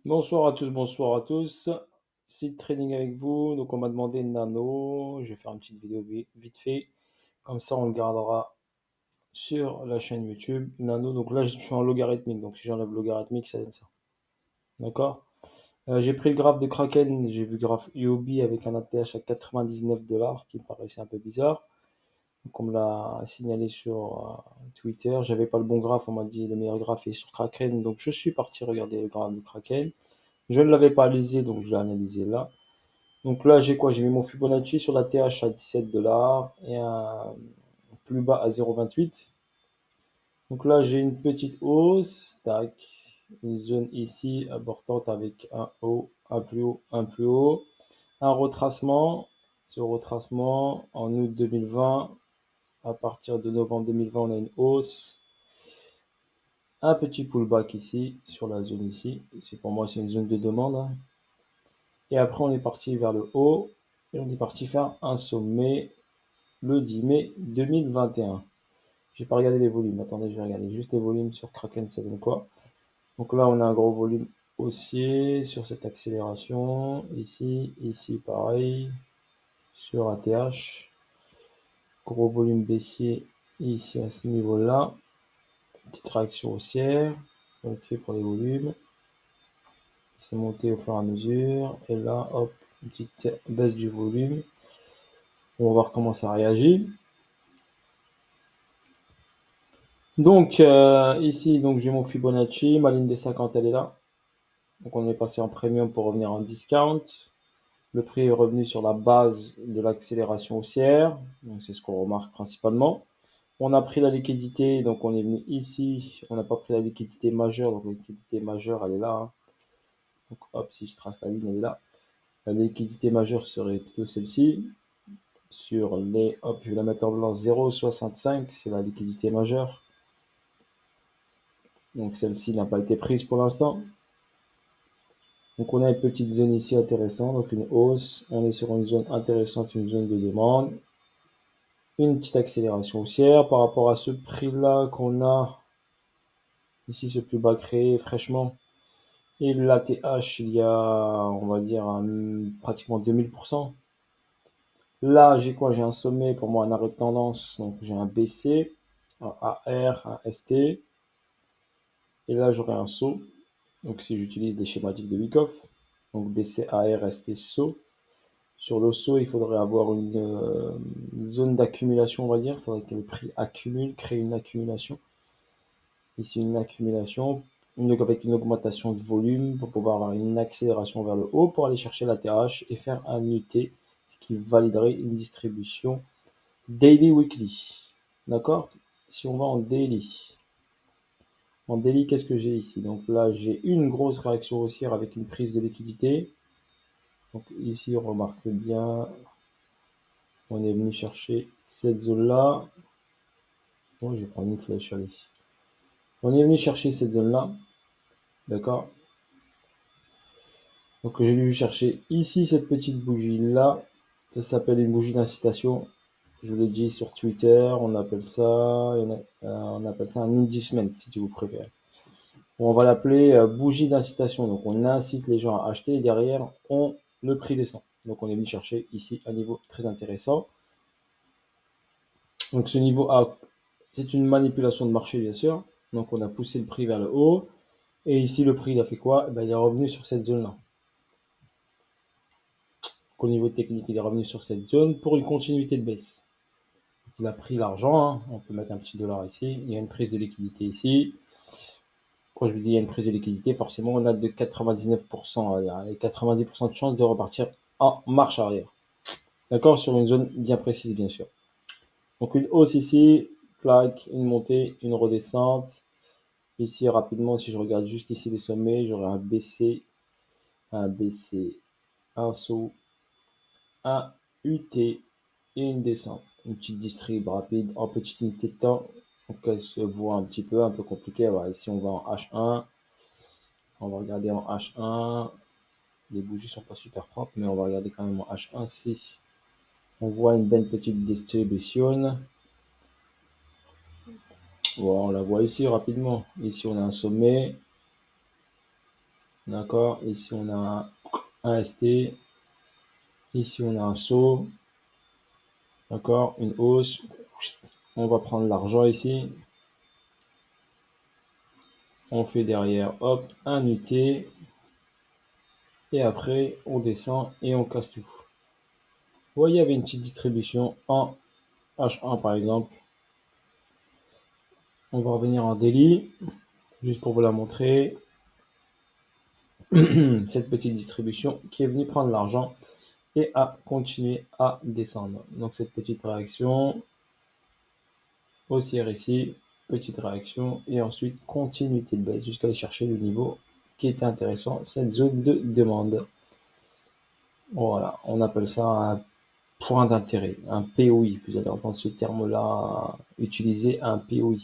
Bonsoir à tous, bonsoir à tous. Site trading avec vous. Donc, on m'a demandé Nano. Je vais faire une petite vidéo vite fait. Comme ça, on le gardera sur la chaîne YouTube. Nano. Donc là, je suis en logarithmique. Donc, si j'enlève logarithmique, ça donne ça. D'accord? J'ai pris le graphe de Kraken. J'ai vu le graphe UOB avec un ATH à 99 dollars qui me paraissait un peu bizarre. Donc, on me l'a signalé sur Twitter. J'avais pas le bon graphe. On m'a dit le meilleur graphe est sur Kraken. Donc, je suis parti regarder le graphe de Kraken. Je ne l'avais pas analysé, donc je l'ai analysé là. Donc là, j'ai quoi? J'ai mis mon Fibonacci sur la TH à 17 dollars et un plus bas à 0,28. Donc là, j'ai une petite hausse, tac, une zone ici importante avec un haut, un plus haut, un plus haut, un retracement. Ce retracement en août 2020, à partir de novembre 2020, on a une hausse. Un petit pullback ici, sur la zone ici. C'est pour moi, c'est une zone de demande, hein. Et après, on est parti vers le haut et on est parti faire un sommet le 10 mai 2021. J'ai pas regardé les volumes. Attendez, je vais regarder juste les volumes sur Kraken, ça donne quoi. Donc là, on a un gros volume haussier sur cette accélération. Ici, pareil. Sur ATH. Gros volume baissier ici à ce niveau-là. Petite réaction haussière. Ok pour les volumes. C'est monté au fur et à mesure. Et là, hop, une petite baisse du volume. On va voir comment ça réagit. Donc ici, donc j'ai mon Fibonacci, ma ligne des 50 elle est là. Donc on est passé en premium pour revenir en discount. Le prix est revenu sur la base de l'accélération haussière. Donc c'est ce qu'on remarque principalement. On a pris la liquidité, donc on est venu ici. On n'a pas pris la liquidité majeure, donc la liquidité majeure elle est là, hein. Donc hop, si je trace la ligne, elle est là. La liquidité majeure serait plutôt celle-ci. Sur les, hop, je vais la mettre en blanc, 0,65, c'est la liquidité majeure. Donc celle-ci n'a pas été prise pour l'instant. Donc on a une petite zone ici intéressante, donc une hausse. On est sur une zone intéressante, une zone de demande. Une petite accélération haussière par rapport à ce prix-là qu'on a ici, ce plus bas créé fraîchement. Et l'ATH, il y a, on va dire, pratiquement 2000%. Là, j'ai quoi? J'ai un sommet, pour moi, un arrêt de tendance. Donc j'ai un BC, un AR, un ST. Et là, j'aurai un saut. Donc si j'utilise les schématiques de Wyckoff, donc BC, AR, ST, saut. Sur le saut, il faudrait avoir une zone d'accumulation, on va dire. Il faudrait que le prix accumule, crée une accumulation. Ici, une accumulation avec une augmentation de volume pour pouvoir avoir une accélération vers le haut pour aller chercher la TH et faire un UT, ce qui validerait une distribution daily weekly. D'accord? Si on va en daily, qu'est-ce que j'ai ici? Donc là, j'ai une grosse réaction haussière avec une prise de liquidité. Donc ici, on remarque bien, on est venu chercher cette zone-là. Bon, je vais prendre une flèche, allez. On est venu chercher cette zone-là. D'accord? Donc j'ai venu chercher ici cette petite bougie-là. Ça s'appelle une bougie d'incitation. Je vous l'ai dit sur Twitter, on appelle ça un inducement, si vous préférez. On va l'appeler bougie d'incitation. Donc on incite les gens à acheter et derrière, le prix descend. Donc on est venu chercher ici un niveau très intéressant. Donc ce niveau A, c'est une manipulation de marché, bien sûr. Donc on a poussé le prix vers le haut. Et ici, le prix, il a fait quoi? Eh ben, il est revenu sur cette zone-là. Au niveau technique, il est revenu sur cette zone pour une continuité de baisse. Il a pris l'argent, hein. On peut mettre un petit dollar ici. Il y a une prise de liquidité ici. Quand je vous dis il y a une prise de liquidité, forcément, on a de 99%, 90% de chance de repartir en marche arrière. D'accord? Sur une zone bien précise, bien sûr. Donc une hausse ici, claque, une montée, une redescente. Ici, rapidement, si je regarde juste ici les sommets, j'aurai un BC, un saut, un UT et une descente. Une petite distrib rapide en petite unité de temps. Donc elle se voit un petit peu, un peu compliqué. Voilà, ici on va en H1. On va regarder en H1. Les bougies sont pas super propres, mais on va regarder quand même en H1. Si on voit une belle petite distribution. Voilà, on la voit ici rapidement. Ici on a un sommet. D'accord, ici on a un ST, ici on a un saut, d'accord, une hausse, on va prendre l'argent ici, on fait derrière, hop, un UT, et après on descend et on casse tout. Vous voyez, il y avait une petite distribution en H1 par exemple. On va revenir en daily, juste pour vous la montrer. Cette petite distribution qui est venue prendre l'argent et a continué à descendre. Donc cette petite réaction, haussière ici, petite réaction, et ensuite continuité de baisse jusqu'à aller chercher le niveau qui était intéressant, cette zone de demande. Voilà, on appelle ça un point d'intérêt, un POI. Vous allez entendre ce terme-là utilisé, un POI.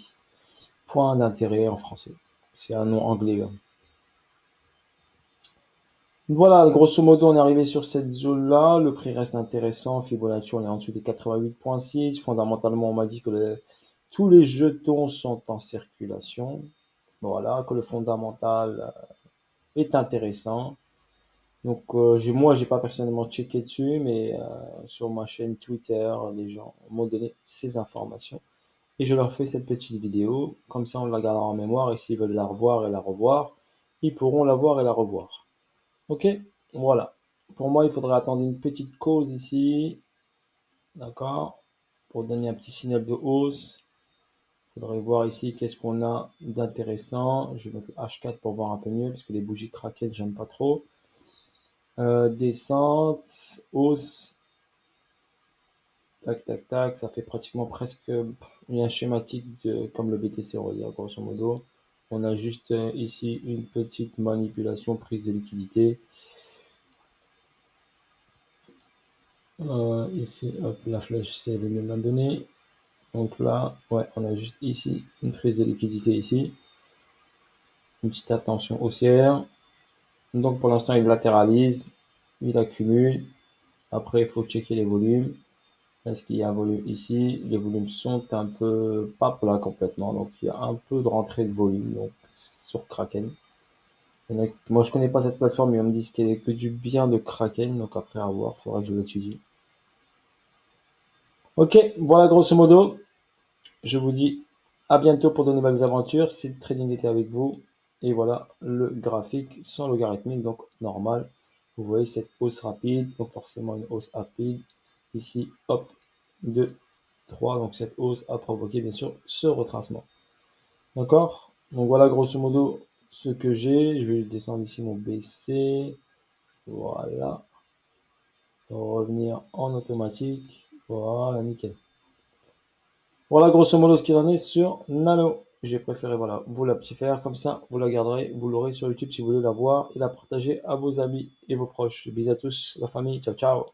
Point d'intérêt en français. C'est un nom anglais. Voilà, grosso modo, on est arrivé sur cette zone-là. Le prix reste intéressant. Fibonacci, on est en dessous des 88,6. Fondamentalement, on m'a dit que tous les jetons sont en circulation. Voilà, que le fondamental est intéressant. Donc, moi, j'ai pas personnellement checké dessus, mais sur ma chaîne Twitter, les gens m'ont donné ces informations. Et je leur fais cette petite vidéo. Comme ça, on la gardera en mémoire. Et s'ils veulent la revoir et la revoir, ils pourront la voir et la revoir. Ok, voilà. Pour moi, il faudrait attendre une petite cause ici, d'accord, pour donner un petit signal de hausse. Il faudrait voir ici qu'est-ce qu'on a d'intéressant. Je vais mettre H4 pour voir un peu mieux, parce que les bougies Kraken, j'aime pas trop. Descente, hausse, tac, tac, tac, ça fait pratiquement presque un schématique comme le BTC, on va dire, grosso modo. On a juste ici une petite manipulation, prise de liquidité. Ici, hop, la flèche, c'est venu me la donner. Donc là, ouais, on a juste ici une prise de liquidité ici. Une petite attention haussière. Donc pour l'instant, il latéralise, il accumule. Après, il faut checker les volumes. Est-ce qu'il y a un volume ici? Les volumes sont un peu pas plats complètement. Donc il y a un peu de rentrée de volume donc, sur Kraken. Moi, je connais pas cette plateforme, mais on me dit qu'il n'y a que du bien de Kraken. Donc après, à voir, il faudra que je l'étudie. Ok, voilà grosso modo. Je vous dis à bientôt pour de nouvelles aventures. Si le trading était avec vous. Et voilà le graphique sans logarithmique, donc normal. Vous voyez cette hausse rapide, donc forcément une hausse rapide. Ici, hop, 2, 3. Donc cette hausse a provoqué bien sûr ce retracement. D'accord? Donc voilà grosso modo ce que j'ai. Je vais descendre ici mon BC. Voilà. Pour revenir en automatique. Voilà, nickel. Voilà grosso modo ce qu'il en est sur Nano. J'ai préféré voilà, vous la petit faire comme ça, vous la garderez, vous l'aurez sur YouTube si vous voulez la voir et la partager à vos amis et vos proches. Bisous à tous, la famille, ciao ciao.